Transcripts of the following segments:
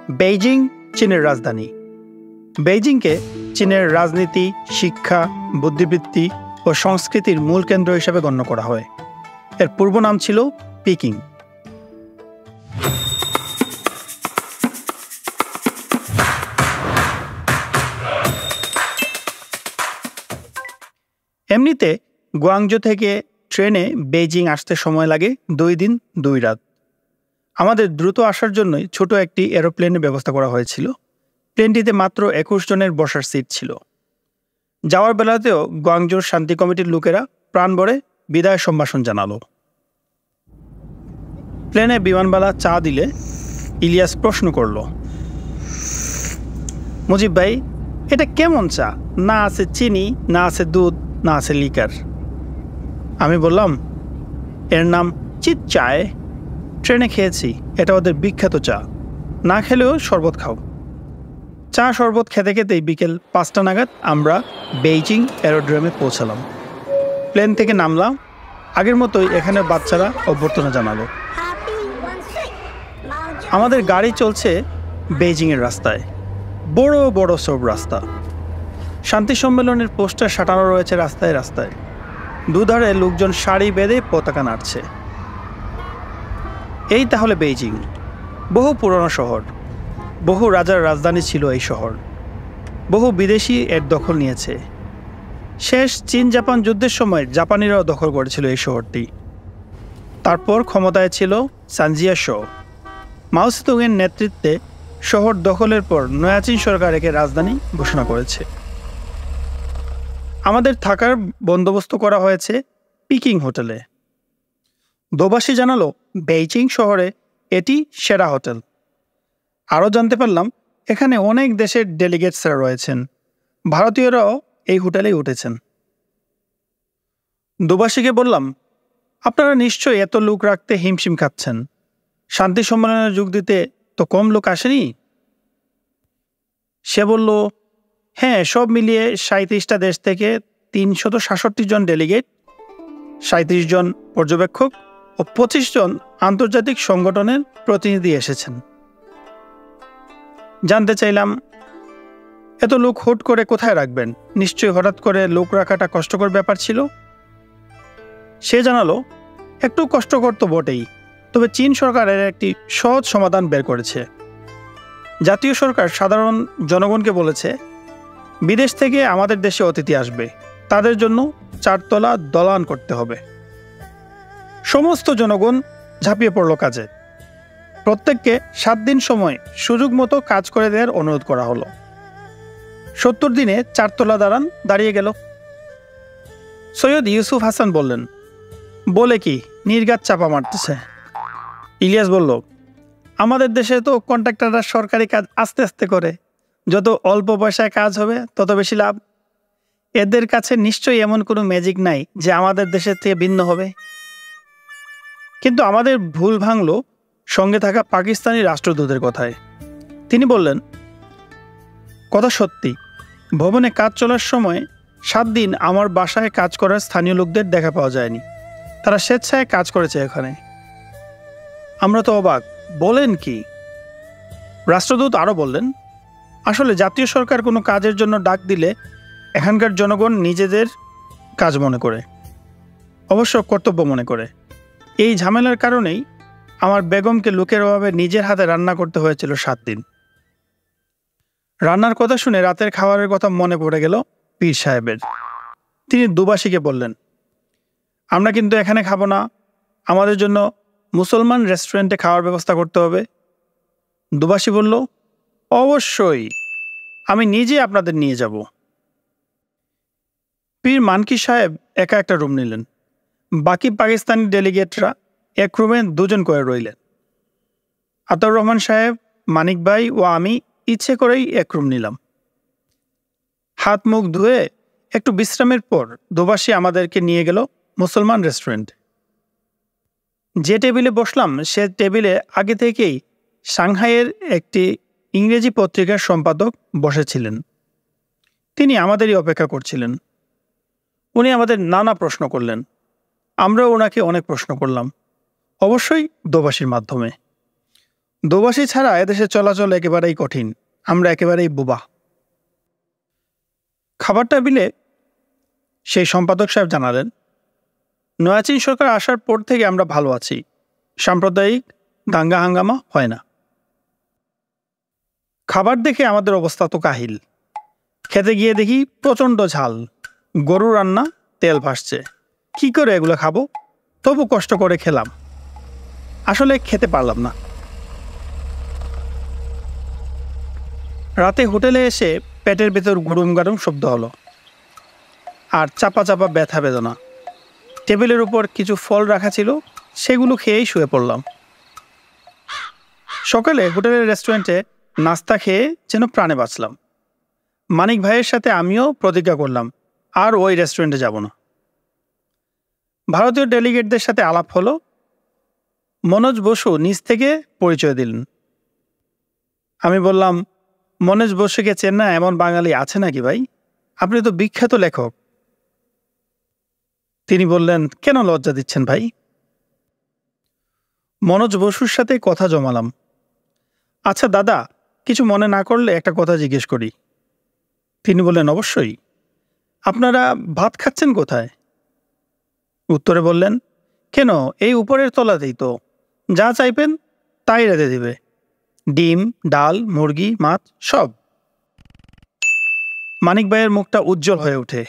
Beijing চীনের রাজধানী। বেইজিংকে চীনের রাজনীতি, শিক্ষা, বুদ্ধিবৃত্তি ও সংস্কৃতির মূল কেন্দ্র হিসেবে গণ্য করা হয়। এর পূর্ব নাম ছিল পিকিং। এমনিতে গুয়াংজো থেকে ট্রেনে বেইজিং আসতে সময় লাগে 2 দিন 2 রাত। আমাদের দ্রুত আসার জন্যই ছোট একটি এরোপ্লেনের ব্যবস্থা করা হয়েছিল। প্লেনটিতে মাত্র 21 জনের বসার সিট ছিল। যাওয়ার বেলাতেও গুয়াংজোর শান্তি কমিটির লোকেরা প্রাণ ভরে বিদায় সম্ভাষণ জানালো। প্লেনে বিমানবালা চা দিলে ইলিয়াস প্রশ্ন করল, মুজিব ভাই, এটা কেমন চা? না আছে চিনি, না আছে দুধ, না আছে লিকার। আমি বললাম, এর নাম চিত চায়। ট্রেনে খেয়েছি, এটা ওদের বিখ্যাত চা। না খেলেও শরবত খাও। চা শরবত খেতে খেতেই বিকেল 5টা নাগাদ আমরা বেইজিং এরোড্রোমে পৌঁছালাম। প্লেন থেকে নামলাম। আগের মতোই এখানে বাচ্চারা অভ্যর্থনা জানালো। আমাদের গাড়ি চলছে বেইজিংয়ের রাস্তায়, বড় বড় সব রাস্তা। শান্তি সম্মেলনের পোস্টার সাঁটানো রয়েছে রাস্তায় রাস্তায়। দুধারে লোকজন সারি বেঁধে পতাকা নাড়ছে। এই তাহলে বেইজিং, বহু পুরনো শহর। বহু রাজার রাজধানী ছিল এই শহর। বহু বিদেশি এর দখল নিয়েছে। শেষ চীন জাপান যুদ্ধের সময় জাপানিরাও দখল করেছিল এই শহরটি। তারপর ক্ষমতায় ছিল সানজিয়া শো। মাও সেতুংয়ের নেতৃত্বে শহর দখলের পর নয়া চীন সরকার একে রাজধানী ঘোষণা করেছে। আমাদের থাকার বন্দোবস্ত করা হয়েছে পিকিং হোটেলে। দোবাসী জানালো, বেইজিং শহরে এটি সেরা হোটেল। আরও জানতে পারলাম, এখানে অনেক দেশের ডেলিগেটসরা রয়েছেন। ভারতীয়রাও এই হোটেলেই উঠেছেন। দোবাসীকে বললাম, আপনারা নিশ্চয়ই এত লোক রাখতে হিমশিম খাচ্ছেন। শান্তি সম্মেলনে যোগ দিতে তো কম লোক আসেনি। সে বলল, হ্যাঁ, সব মিলিয়ে 37টা দেশ থেকে 367 জন ডেলিগেট, 37 জন পর্যবেক্ষক ও 25 জন আন্তর্জাতিক সংগঠনের প্রতিনিধি এসেছেন। জানতে চাইলাম, এত লোক হুট করে কোথায় রাখবেন? নিশ্চয়ই হঠাৎ করে লোক রাখাটা কষ্টকর ব্যাপার ছিল। সে জানালো, একটু কষ্টকর তো বটেই, তবে চীন সরকারের একটি সহজ সমাধান বের করেছে। জাতীয় সরকার সাধারণ জনগণকে বলেছে, বিদেশ থেকে আমাদের দেশে অতিথি আসবে, তাদের জন্য 4 তলা দলান করতে হবে। সমস্ত জনগণ ঝাঁপিয়ে পড়ল কাজে। প্রত্যেককে 7 দিন সময় সুযোগ মতো কাজ করে দেওয়ার অনুরোধ করা হলো। 70 দিনে 4 তলা দালান দাঁড়িয়ে গেল। সৈয়দ ইউসুফ হাসান বললেন, বলে কি নির্ঘাত চাপা মারতেছে। ইলিয়াস বলল, আমাদের দেশে তো কন্ট্রাক্টররা সরকারি কাজ আস্তে আস্তে করে। যত অল্প পয়সায় কাজ হবে তত বেশি লাভ। এদের কাছে নিশ্চয়ই এমন কোনো ম্যাজিক নাই যে আমাদের দেশের থেকে ভিন্ন হবে। কিন্তু আমাদের ভুল ভাঙল সঙ্গে থাকা পাকিস্তানি রাষ্ট্রদূতের কথায়। তিনি বললেন, কথা সত্যি, ভবনে কাজ চলার সময় 7 দিন আমার বাসায় কাজ করার স্থানীয় লোকদের দেখা পাওয়া যায়নি। তারা স্বেচ্ছায় কাজ করেছে এখানে। আমরা তো অবাক। বলেন কি? রাষ্ট্রদূত আরও বললেন, আসলে জাতীয় সরকার কোনো কাজের জন্য ডাক দিলে এখানকার জনগণ নিজেদের কাজ মনে করে, অবশ্য কর্তব্য মনে করে। এই ঝামেলার কারণেই আমার বেগমকে লোকের অভাবে নিজের হাতে রান্না করতে হয়েছিল 7 দিন। রান্নার কথা শুনে রাতের খাবারের কথা মনে পড়ে গেল পীর সাহেবের। তিনি দুবাসীকে বললেন, আমরা কিন্তু এখানে খাবো না, আমাদের জন্য মুসলমান রেস্টুরেন্টে খাওয়ার ব্যবস্থা করতে হবে। দুবাসী বলল, অবশ্যই, আমি নিজে আপনাদের নিয়ে যাব। পীর মানকি সাহেব একা একটা রুম নিলেন। বাকি পাকিস্তানি ডেলিগেটরা এক রুমে 2 জন করে রইলেন। আতাউর রহমান সাহেব, মানিক ভাই ও আমি ইচ্ছে করেই এক রুম নিলাম। হাত মুখ ধুয়ে একটু বিশ্রামের পর দুবাসী আমাদেরকে নিয়ে গেল মুসলমান রেস্টুরেন্ট। যে টেবিলে বসলাম সে টেবিলে আগে থেকেই সাংহাইয়ের একটি ইংরেজি পত্রিকার সম্পাদক বসেছিলেন। তিনি আমাদেরই অপেক্ষা করছিলেন। উনি আমাদের নানা প্রশ্ন করলেন। আমরাও ওনাকে অনেক প্রশ্ন করলাম, অবশ্যই দোবাসীর মাধ্যমে। দোভাষী ছাড়া এদেশে চলাচল একেবারেই কঠিন, আমরা একেবারেই বোবা। খাবারটা বিলে সেই সম্পাদক সাহেব জানালেন, নয়া চীন সরকার আসার পর থেকে আমরা ভালো আছি, সাম্প্রদায়িক দাঙ্গা হাঙ্গামা হয় না। খাবার দেখে আমাদের অবস্থা তো কাহিল। খেতে গিয়ে দেখি প্রচণ্ড ঝাল, গরু রান্না, তেল ভাসছে। কি করে এগুলো খাবো? তবু কষ্ট করে খেলাম, আসলে খেতে পারলাম না। রাতে হোটেলে এসে পেটের ভেতর গুড়ুম গাড়ুম শব্দ হলো, আর চাপা চাপা ব্যথা বেদনা। টেবিলের উপর কিছু ফল রাখা ছিল, সেগুলো খেয়েই শুয়ে পড়লাম। সকালে হোটেলের রেস্টুরেন্টে নাস্তা খেয়ে যেন প্রাণে বাঁচলাম। মানিক ভাইয়ের সাথে আমিও প্রতিজ্ঞা করলাম, আর ওই রেস্টুরেন্টে যাব না। ভারতীয় ডেলিগেটদের সাথে আলাপ হলো। মনোজ বসু নিজ থেকে পরিচয় দিলেন। আমি বললাম, মনোজ বসুকে চেন না এমন বাঙালি আছে নাকি ভাই? আপনি তো বিখ্যাত লেখক। তিনি বললেন, কেন লজ্জা দিচ্ছেন ভাই? মনোজ বসুর সাথে কথা জমালাম। আচ্ছা দাদা, কিছু মনে না করলে একটা কথা জিজ্ঞেস করি। তিনি বললেন, অবশ্যই। আপনারা ভাত খাচ্ছেন কোথায়? উত্তরে বললেন, কেন, এই উপরের তলাতেই তো, যা চাইবেন তাই রেঁধে দিবে, ডিম, ডাল, মুরগি, মাছ সব। মানিক ভাইয়ের মুখটা উজ্জ্বল হয়ে ওঠে।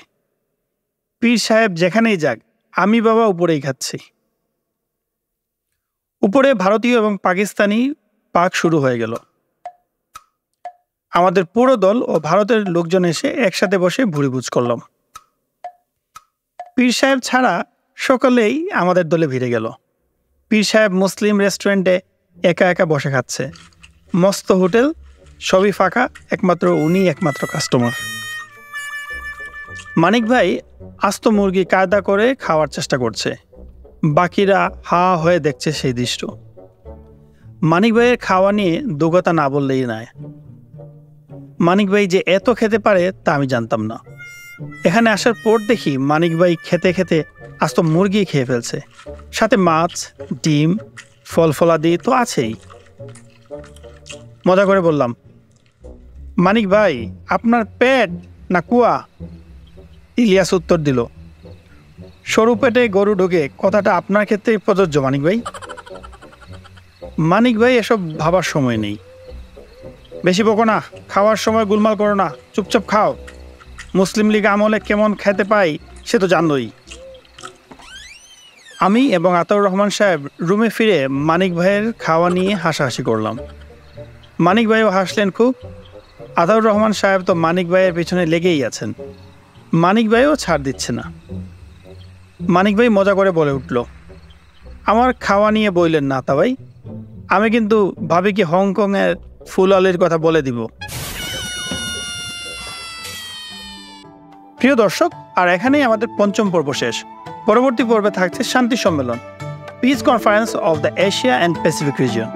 পীর সাহেব যেখানেই যাক, আমি বাবা উপরেই খাচ্ছি। উপরে ভারতীয় এবং পাকিস্তানি পাক শুরু হয়ে গেল। আমাদের পুরো দল ও ভারতের লোকজন এসে একসাথে বসে ভুরিভোজ করলাম। পীর সাহেব ছাড়া সকলেই আমাদের দলে ভিড়ে গেল। পীর সাহেব মুসলিম রেস্টুরেন্টে একা একা বসে খাচ্ছে। মস্ত হোটেল, সবই ফাঁকা, একমাত্র উনি একমাত্র কাস্টমার। মানিক ভাই আস্ত মুরগি কায়দা করে খাওয়ার চেষ্টা করছে, বাকিরা হা হয়ে দেখছে সেই দৃশ্য। মানিক ভাইয়ের খাওয়া নিয়ে দুগতা না বললেই নয়। মানিক ভাই যে এত খেতে পারে তা আমি জানতাম না। এখানে আসার পর দেখি মানিক ভাই খেতে খেতে আস্ত মুরগি খেয়ে ফেলছে, সাথে মাছ, ডিম, ফল ফলাদি তো আছেই। মজা করে বললাম, মানিক ভাই আপনার পেট না কুয়া? ইলিয়াস উত্তর দিল, সরু পেটে গরু ঢোকে কথাটা আপনার ক্ষেত্রেই প্রযোজ্য মানিক ভাই। মানিক ভাই এসব ভাবার সময় নেই। বেশি বকো না, খাওয়ার সময় গোলমাল করো না, চুপচাপ খাও। মুসলিম লীগ আমলে কেমন খেতে পাই সে তো জানোই। আমি এবং আতাউর রহমান সাহেব রুমে ফিরে মানিক ভাইয়ের খাওয়া নিয়ে হাসাহাসি করলাম। মানিক ভাইও হাসলেন খুব। আতাউর রহমান সাহেব তো মানিক ভাইয়ের পিছনে লেগেই আছেন। মানিক ভাইও ছাড় দিচ্ছে না। মানিক ভাই মজা করে বলে উঠল, আমার খাওয়া নিয়ে বললেন না তা ভাই, আমি কিন্তু ভাবি কি হংকংয়ের ফুল আলির কথা বলে দিব। প্রিয় দর্শক, আর এখানেই আমাদের পঞ্চম পর্ব শেষ। পরবর্তী পর্বে থাকছে শান্তি সম্মেলন, piece conference of the Asia and Pacific region.